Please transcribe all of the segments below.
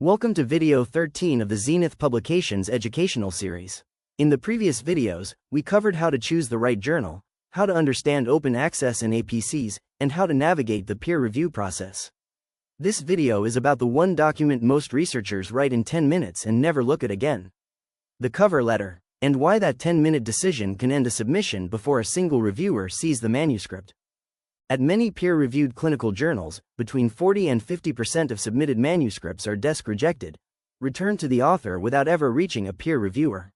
Welcome to video 13 of the Zenith Publications Educational Series. In the previous videos, we covered how to choose the right journal, how to understand open access and APCs, and how to navigate the peer review process. This video is about the one document most researchers write in 10 minutes and never look at again. The cover letter, and why that 10-minute decision can end a submission before a single reviewer sees the manuscript. At many peer-reviewed clinical journals, between 40 and 50% of submitted manuscripts are desk rejected, returned to the author without ever reaching a peer reviewer.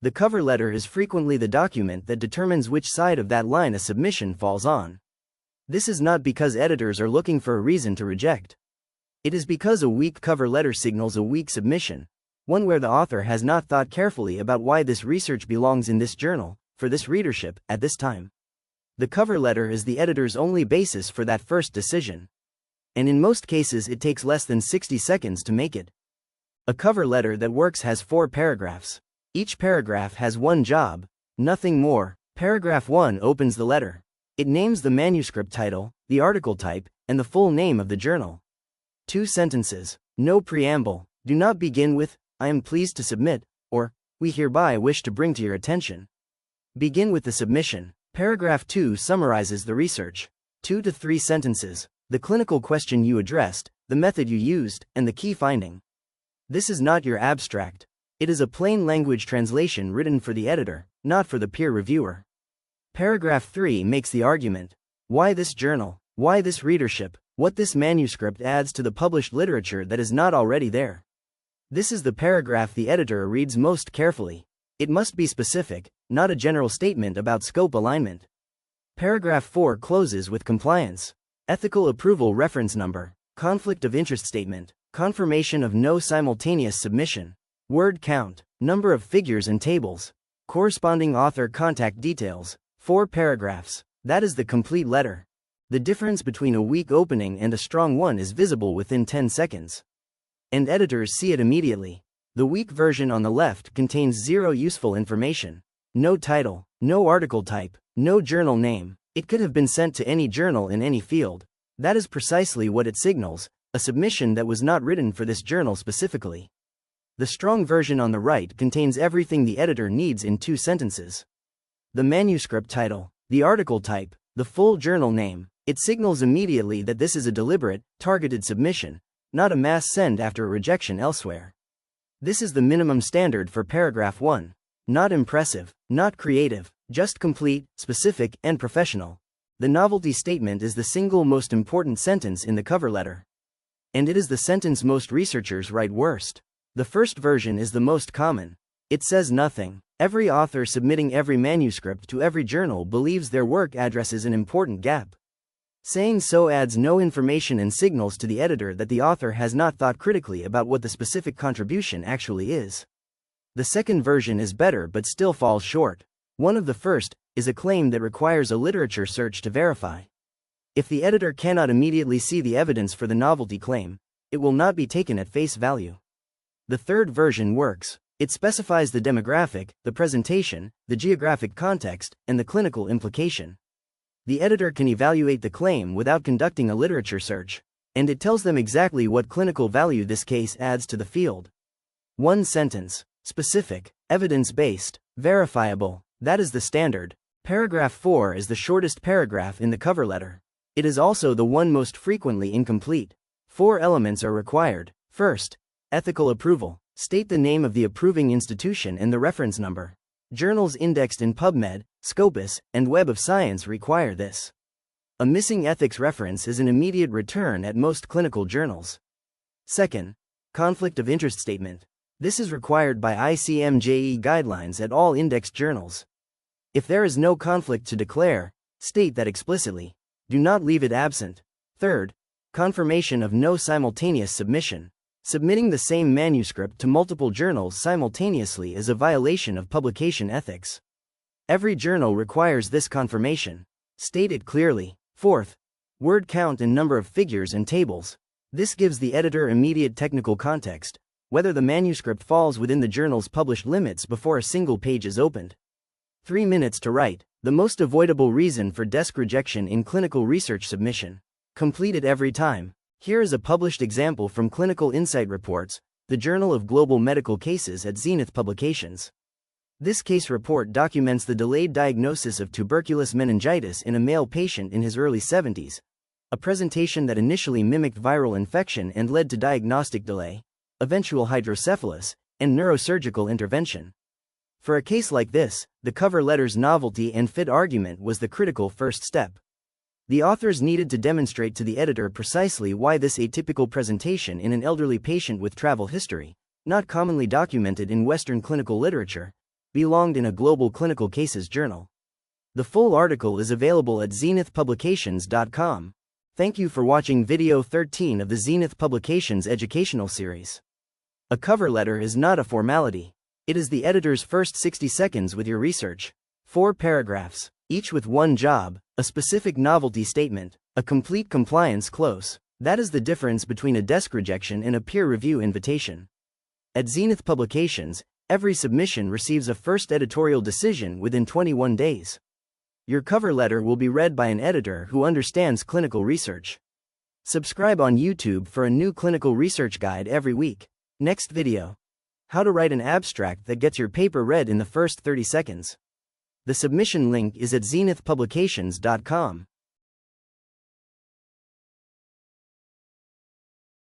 The cover letter is frequently the document that determines which side of that line a submission falls on. This is not because editors are looking for a reason to reject. It is because a weak cover letter signals a weak submission, one where the author has not thought carefully about why this research belongs in this journal, for this readership, at this time. The cover letter is the editor's only basis for that first decision. And in most cases it takes less than 60 seconds to make it. A cover letter that works has 4 paragraphs. Each paragraph has one job, nothing more. Paragraph 1 opens the letter. It names the manuscript title, the article type, and the full name of the journal. 2 sentences. No preamble. Do not begin with, "I am pleased to submit," or, "We hereby wish to bring to your attention." Begin with the submission. Paragraph 2 summarizes the research. 2 to 3 sentences. The clinical question you addressed, the method you used, and the key finding. This is not your abstract. It is a plain language translation written for the editor, not for the peer reviewer. Paragraph 3 makes the argument. Why this journal? Why this readership? What this manuscript adds to the published literature that is not already there. This is the paragraph the editor reads most carefully. It must be specific, not a general statement about scope alignment. Paragraph 4 closes with compliance. Ethical approval reference number, conflict of interest statement, confirmation of no simultaneous submission, word count, number of figures and tables, corresponding author contact details. 4 paragraphs. That is the complete letter. The difference between a weak opening and a strong one is visible within 10 seconds. And editors see it immediately. The weak version on the left contains 0 useful information. No title, no article type, no journal name. It could have been sent to any journal in any field. That is precisely what it signals, a submission that was not written for this journal specifically. The strong version on the right contains everything the editor needs in 2 sentences. The manuscript title, the article type, the full journal name. It signals immediately that this is a deliberate, targeted submission, not a mass send after a rejection elsewhere. This is the minimum standard for paragraph 1. Not impressive, not creative, just complete, specific, and professional. The novelty statement is the single most important sentence in the cover letter. And it is the sentence most researchers write worst. The first version is the most common. It says nothing. Every author submitting every manuscript to every journal believes their work addresses an important gap. Saying so adds no information and signals to the editor that the author has not thought critically about what the specific contribution actually is. The second version is better but still falls short. One of the first is a claim that requires a literature search to verify. If the editor cannot immediately see the evidence for the novelty claim, it will not be taken at face value. The third version works. It specifies the demographic, the presentation, the geographic context, and the clinical implication. The editor can evaluate the claim without conducting a literature search, and it tells them exactly what clinical value this case adds to the field. 1 sentence. Specific, evidence-based, verifiable. That is the standard. Paragraph 4 is the shortest paragraph in the cover letter. It is also the one most frequently incomplete. 4 elements are required. First, ethical approval. State the name of the approving institution and the reference number. Journals indexed in PubMed, Scopus, and Web of Science require this. A missing ethics reference is an immediate return at most clinical journals. Second, conflict of interest statement. This is required by ICMJE guidelines at all indexed journals. If there is no conflict to declare, state that explicitly. Do not leave it absent. Third, confirmation of no simultaneous submission. Submitting the same manuscript to multiple journals simultaneously is a violation of publication ethics. Every journal requires this confirmation. State it clearly. Fourth, word count and number of figures and tables. This gives the editor immediate technical context, whether the manuscript falls within the journal's published limits before a single page is opened. 3 minutes to write. The most avoidable reason for desk rejection in clinical research submission. Complete it every time. Here is a published example from Clinical Insight Reports, the Journal of Global Medical Cases at Zenith Publications. This case report documents the delayed diagnosis of tuberculous meningitis in a male patient in his early 70s, a presentation that initially mimicked viral infection and led to diagnostic delay, eventual hydrocephalus, and neurosurgical intervention. For a case like this, the cover letter's novelty and fit argument was the critical first step. The authors needed to demonstrate to the editor precisely why this atypical presentation in an elderly patient with travel history, not commonly documented in Western clinical literature, belonged in a global clinical cases journal. The full article is available at zenithpublications.com. Thank you for watching video 13 of the Zenith Publications Educational Series. A cover letter is not a formality. It is the editor's first 60 seconds with your research. 4 paragraphs, each with one job, a specific novelty statement, a complete compliance close. That is the difference between a desk rejection and a peer review invitation. At Zenith Publications, every submission receives a first editorial decision within 21 days. Your cover letter will be read by an editor who understands clinical research. Subscribe on YouTube for a new clinical research guide every week. Next video. How to write an abstract that gets your paper read in the first 30 seconds. The submission link is at zenithpublications.com.